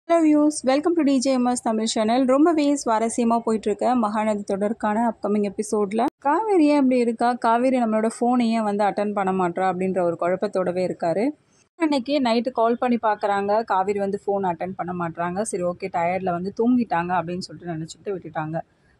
Hello views, welcome to TJMS Tamil channel. ரொம்பவே சுவாரஸ்யமாக போயிட்டுருக்க மகாநதி தொடருக்கான அப்கமிங் எபிசோடில் காவேரி ஏன் அப்படி இருக்கா, காவேரி நம்மளோட ஃபோனையே அட்டன் பண்ண மாட்டா அப்படின்ற ஒரு குழப்பத்தோடவே இருக்காரு. அன்னைக்கு நைட்டு கால் பண்ணி பார்க்குறாங்க, காவேரி ஃபோன் அட்டன் பண்ண மாட்டாங்க. சரி ஓகே, டயர்டில் தூங்கிட்டாங்க அப்படின்னு சொல்லிட்டு நினச்சிட்டு விட்டுட்டாங்க.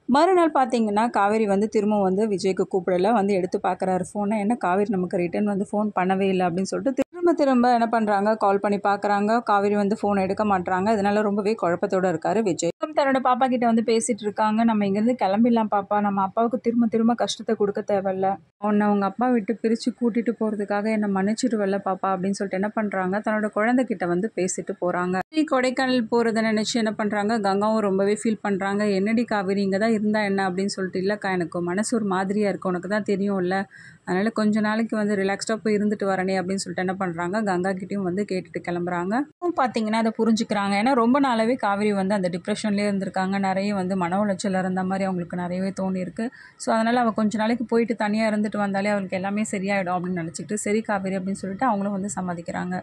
மறுநாள் பார்த்தீங்கன்னா காவேரி திரும்ப விஜய்க்கு கூப்பிடல, எடுத்து பார்க்குறாரு ஃபோனை. என்ன காவேரி நமக்கு ரிட்டன் ஃபோன் பண்ணவே இல்லை அப்படின்னு சொல்லிட்டு திரும்ப திரும்ப என்ன பண்ணுறாங்க, கால் பண்ணி பார்க்குறாங்க. காவேரி ஃபோன் எடுக்க மாட்டுறாங்க. இதனால ரொம்பவே குழப்பத்தோடு இருக்காரு விஜய். தன்னோட பாப்பா கிட்ட பேசிட்டு இருக்காங்க. நம்ம இங்கேருந்து கிளம்பிடலாம் பாப்பா, நம்ம அப்பாவுக்கு திரும்ப திரும்ப கஷ்டத்தை கொடுக்க தேவையில்ல, உன்னை அவங்க அப்பா விட்டு பிரித்து கூட்டிகிட்டு போகிறதுக்காக என்னை மன்னிச்சிட்டு வரல பாப்பா அப்படின்னு சொல்லிட்டு என்ன பண்ணுறாங்க, தன்னோட குழந்தைகிட்ட பேசிட்டு போகிறாங்க. கொடைக்கானல் போகிறத நினச்சி என்ன பண்ணுறாங்க, கங்காவும் ரொம்பவே ஃபீல் பண்ணுறாங்க. என்னடி காவேரி இங்கே தான் இருந்தா என்ன அப்படின்னு சொல்லிட்டு, இல்லைக்கா எனக்கு மனசு ஒரு மாதிரியாக இருக்குது, உனக்கு தான் தெரியும்ல, அதனால் கொஞ்ச நாளைக்கு ரிலாக்ஸ்டாக போய் இருந்துட்டு வரனே அப்படின்னு சொல்லிட்டு என்ன பண்ணுறாங்க, கங்கா கிட்டேயும் கேட்டுட்டு கிளம்புறாங்க. பார்த்தீங்கன்னா அதை புரிஞ்சுக்கிறாங்க. ஏன்னா ரொம்ப நாளாகவே காவேரி அந்த டிப்ரெஷன்லேயே இருந்திருக்காங்க. நிறைய மன உளைச்சல் இருந்த மாதிரி அவங்களுக்கு நிறையவே தோணியிருக்கு. ஸோ அதனால் அவள் கொஞ்ச நாளைக்கு போயிட்டு தனியாக இருந்துட்டு வந்தாலே அவளுக்கு எல்லாமே சரியாயிடும் அப்படின்னு நினச்சிட்டு, சரி காவேரி அப்படின்னு சொல்லிட்டு அவங்களும் சம்மதிக்கிறாங்க.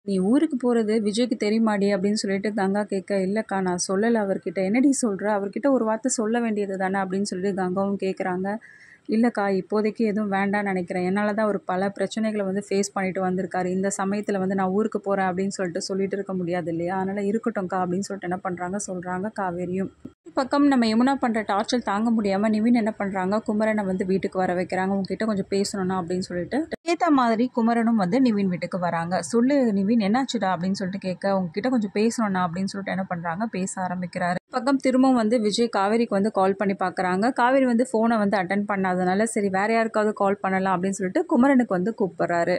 நீ ஊருக்கு போகிறது விஜய்க்கு தெரியுமாடி அப்படின்னு சொல்லிட்டு கங்கா கேட்க, இல்லைக்கா நான் சொல்லலை அவர்கிட்ட. என்னடி சொல்கிற, அவர்கிட்ட ஒரு வார்த்தை சொல்ல வேண்டியது தானே அப்படின்னு சொல்லிட்டு கங்காவும் கேட்குறாங்க. இல்லைக்கா இப்போதைக்கு எதுவும் வேண்டான்னு நினைக்கிறேன், என்னால் தான் அவர் பல பிரச்சனைகளை ஃபேஸ் பண்ணிட்டு வந்திருக்காரு. இந்த சமயத்தில் நான் ஊருக்கு போகிறேன் அப்படின்னு சொல்லிட்டு இருக்க முடியாது இல்லையா, அதனால் இருக்கட்டும்க்கா அப்படின்னு சொல்லிட்டு என்ன பண்ணுறாங்க சொல்கிறாங்க காவேரியும். பக்கம் நம்ம யமுனா பண்ணுற டார்ச்சர் தாங்க முடியாமல் நிவின் என்ன பண்ணுறாங்க, குமரனை வீட்டுக்கு வர வைக்கிறாங்க. உங்ககிட்ட கொஞ்சம் பேசணும்னா அப்படின்னு சொல்லிட்டு ஏற்ற மாதிரி குமரனும் நிவின் வீட்டுக்கு வராங்க. சொல்லு நிவின் என்னாச்சுடா அப்படின்னு சொல்லிட்டு கேட்க, உங்ககிட்ட கொஞ்சம் பேசணும்னா அப்படின்னு சொல்லிட்டு என்ன பண்ணுறாங்க, பேச ஆரம்பிக்கிறாரு. பக்கம் திரும்பவும் விஜய் காவேரிக்கு கால் பண்ணி பார்க்குறாங்க. காவேரி ஃபோனை அட்டன் பண்ணாதனால சரி வேற யாருக்காவது கால் பண்ணலாம் அப்படின்னு சொல்லிட்டு குமரனுக்கு கூப்பிட்றாரு.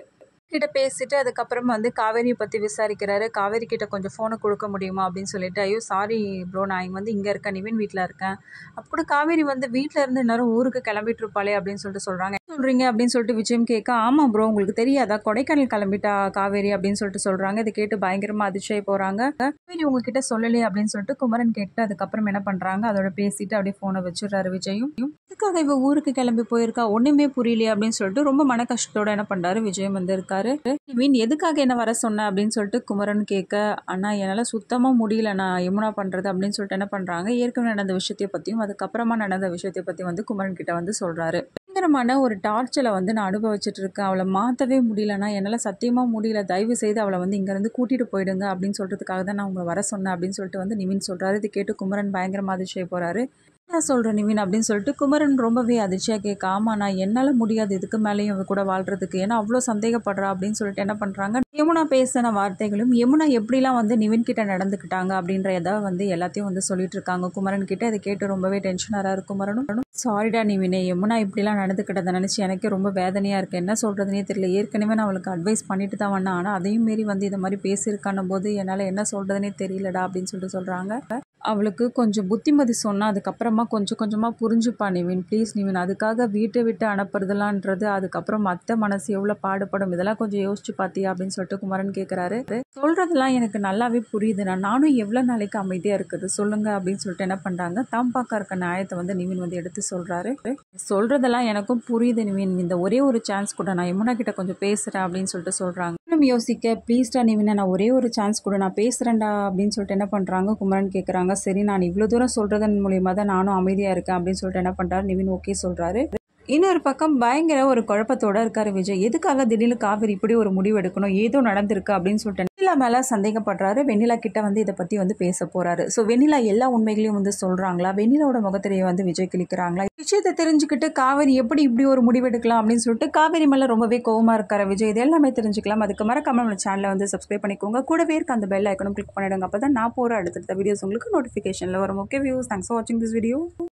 கிட்ட பேசிட்டு அதுக்கப்புறம் காவேரியை பற்றி விசாரிக்கிறாரு. காவேரி கிட்ட கொஞ்சம் ஃபோனை கொடுக்க முடியுமா அப்படின்னு சொல்லிட்டு, ஐயோ சாரி ப்ரோ, நான் இங்கே இருக்கேன், நிவின் வீட்டில் இருக்கேன். அப்போ கூட காவேரி வீட்டில் இருந்து இன்னும் ஊருக்கு கிளம்பிட்டு இருப்பாளே அப்படின்னு சொல்லிட்டு சொல்கிறாங்க. என்ன சொல்கிறீங்க அப்படின்னு சொல்லிட்டு விஜயம் கேட்க, ஆமாம் ப்ரோ உங்களுக்கு தெரியாதா, கொடைக்கானல் கிளம்பிட்டா காவேரி அப்படின்னு சொல்லிட்டு சொல்கிறாங்க. இதை கேட்டு பயங்கரமாக அதிர்ச்சியாகி போகிறாங்க. காவேரி உங்ககிட்ட சொல்லலையே அப்படின்னு சொல்லிட்டு குமரன் கேட்டு அதுக்கப்புறம் என்ன பண்ணுறாங்க, அதோட பேசிட்டு அப்படியே ஃபோனை வச்சுடுறாரு விஜயும். இதுக்காக இவ ஊருக்கு கிளம்பி போயிருக்கா, ஒன்றுமே புரியலையே அப்படின்னு சொல்லிட்டு ரொம்ப மன கஷ்டத்தோட என்ன பண்ணுறாரு விஜயம் இருக்காரு. நிவின் எதுக்காக என்ன வர சொன்ன அப்படின்னு சொல்லிட்டு குமரன் கேட்க, அண்ணா என்னால் சுத்தமாக முடியல நான் யமுனா பண்ணுறது அப்படின்னு சொல்லிட்டு என்ன பண்ணுறாங்க, ஏற்கனவே நடந்த விஷயத்தை பற்றியும் அதுக்கப்புறமா நடந்த விஷயத்தை பற்றி குமரன் கிட்ட சொல்கிறாரு. பயங்கரமான ஒரு டார்ச்சரை நான் அனுபவிச்சுட்டு இருக்கேன், அவளை மாற்றவே முடியலன்னா, என்னால் சத்தியமாக முடியல, தயவு செய்து அவளை இங்கேருந்து கூட்டிகிட்டு போயிடுங்க அப்படின்னு சொல்கிறதுக்காக தான் நான் உங்களை வர சொன்னேன் அப்படின்னு சொல்லிட்டு நிவின் சொல்கிறாரு. இது கேட்டு குமரன் பயங்கரமாக அதிர்ச்சியாகி போகிறாரு. என்ன சொல்கிற நிவின் அப்படின்னு சொல்லிட்டு குமரன் ரொம்பவே அதிர்ச்சியாக கேட்க, ஆமா நான் என்னால் முடியாது இதுக்கு மேலேயும் அவ கூட வாழ்கிறதுக்கு, ஏன்னா அவ்வளோ சந்தேகப்படுறா அப்படின்னு சொல்லிட்டு என்ன பண்ணுறாங்க, யமுனா பேசின வார்த்தைகளும் யமுனா எப்படிலாம் நிவின் கிட்ட நடந்துக்கிட்டாங்க அப்படின்ற ஏதாவது எல்லாத்தையும் சொல்லிட்டு இருக்காங்க குமரன் கிட்ட. அதை கேட்டு ரொம்பவே டென்ஷனராக குமரனும். சாரிடா நிவினே, யமுனா இப்படிலாம் நடந்துக்கிட்டதை நினச்சி எனக்கே ரொம்ப வேதனையாக இருக்குது, என்ன சொல்கிறதுனே தெரியல. ஏற்கனவே நான் அவளுக்கு அட்வைஸ் பண்ணிட்டு தான் வந்தேன், ஆனால் அதையும் மீறி இதை மாதிரி பேசியிருக்கான போது என்னால் என்ன சொல்கிறதுனே தெரியலடா அப்படின்னு சொல்லிட்டு சொல்கிறாங்க. அவளுக்கு கொஞ்சம் புத்திமதி சொன்னால் அதுக்கப்புறமா கொஞ்சம் கொஞ்சமாக புரிஞ்சுப்பா நிவின், ப்ளீஸ் நிவின், அதுக்காக வீட்டை விட்டு அனுப்புறதுலான்றது அதுக்கப்புறம் மற்ற மனசு எவ்வளோ பாடுபடும், இதெல்லாம் கொஞ்சம் யோசிச்சு பார்த்தியா அப்படின்னு சொல்லிட்டு குமரன் கேட்குறாரு. சொல்கிறதெல்லாம் எனக்கு நல்லாவே புரியுதுண்ணா, நானும் எவ்வளோ நாளைக்கு அமைதியாக இருக்குது சொல்லுங்கள் அப்படின்னு சொல்லிட்டு என்ன பண்ணுறாங்க, தாம்பாக்கா இருக்க நியாயத்தை நிவின் எடுத்து சொல்கிறாரு. சொல்கிறதெல்லாம் எனக்கும் புரியுது நிவின், இந்த ஒரே ஒரு சான்ஸ் கூட நான் யமுனா கிட்ட கொஞ்சம் பேசுகிறேன் அப்படின்னு சொல்லிட்டு சொல்கிறாங்க. யோசிக்க, ப்ளீஸ்டா நிவின் நான் ஒரே ஒரு சான்ஸ் கூட நான் பேசுகிறேன்டா அப்படின்னு சொல்லிட்டு என்ன பண்ணுறாங்க குமரன் கேட்குறாங்க. சரி நான் இவ்வளோ தூரம் சொல்கிறதன் மூலியமாக தான் நானும் அமைதியாக இருக்கேன் அப்படின்னு சொல்லிட்டு என்ன பண்ணுறாரு நிவின் ஓகே சொல்கிறாரு. இன்னொரு பக்கம் பயங்கர ஒரு குழப்பத்தோட இருக்காரு விஜய். எதுக்காக திடீர்னு காவேரி இப்படி ஒரு முடிவு எடுக்கணும், ஏதோ நடந்திருக்கு அப்படின்னு சொல்லிட்டு வெண்ணிலா மேலே சந்தேகப்படுறாரு. வெண்ணிலா கிட்ட இதை பற்றி பேச போறாரு. ஸோ வெண்ணிலா எல்லா உண்மைகளையும் சொல்றாங்களா, வெண்ணிலாவோட முகத்திலேயே விஜய் கிளிக்கிறாங்களா, விஷயத்தை தெரிஞ்சுக்கிட்டு காவேரி எப்படி இப்படி ஒரு முடிவு எடுக்கலாம் அப்படின்னு சொல்லிட்டு காவேரி மேலே ரொம்பவே கோவமா இருக்காரு விஜய். இது எல்லாமே தெரிஞ்சுக்கலாம். அதுக்கு மறக்காம நம்ம சேனலை சப்ஸ்கிரைப் பண்ணிக்கோங்க, கூடவே இருக்க அந்த பெல் ஐக்கனும் கிளிக் பண்ணிடுங்க, அப்போ தான் நான் போகிற அடுத்தடுத்த வீடியோஸ் உங்களுக்கு நோட்டிஃபிகேஷனில் வரும். ஓகே வியூஸ், தேங்க்ஸ் ஃபார் வாட்சிங் திஸ் வீடியோ.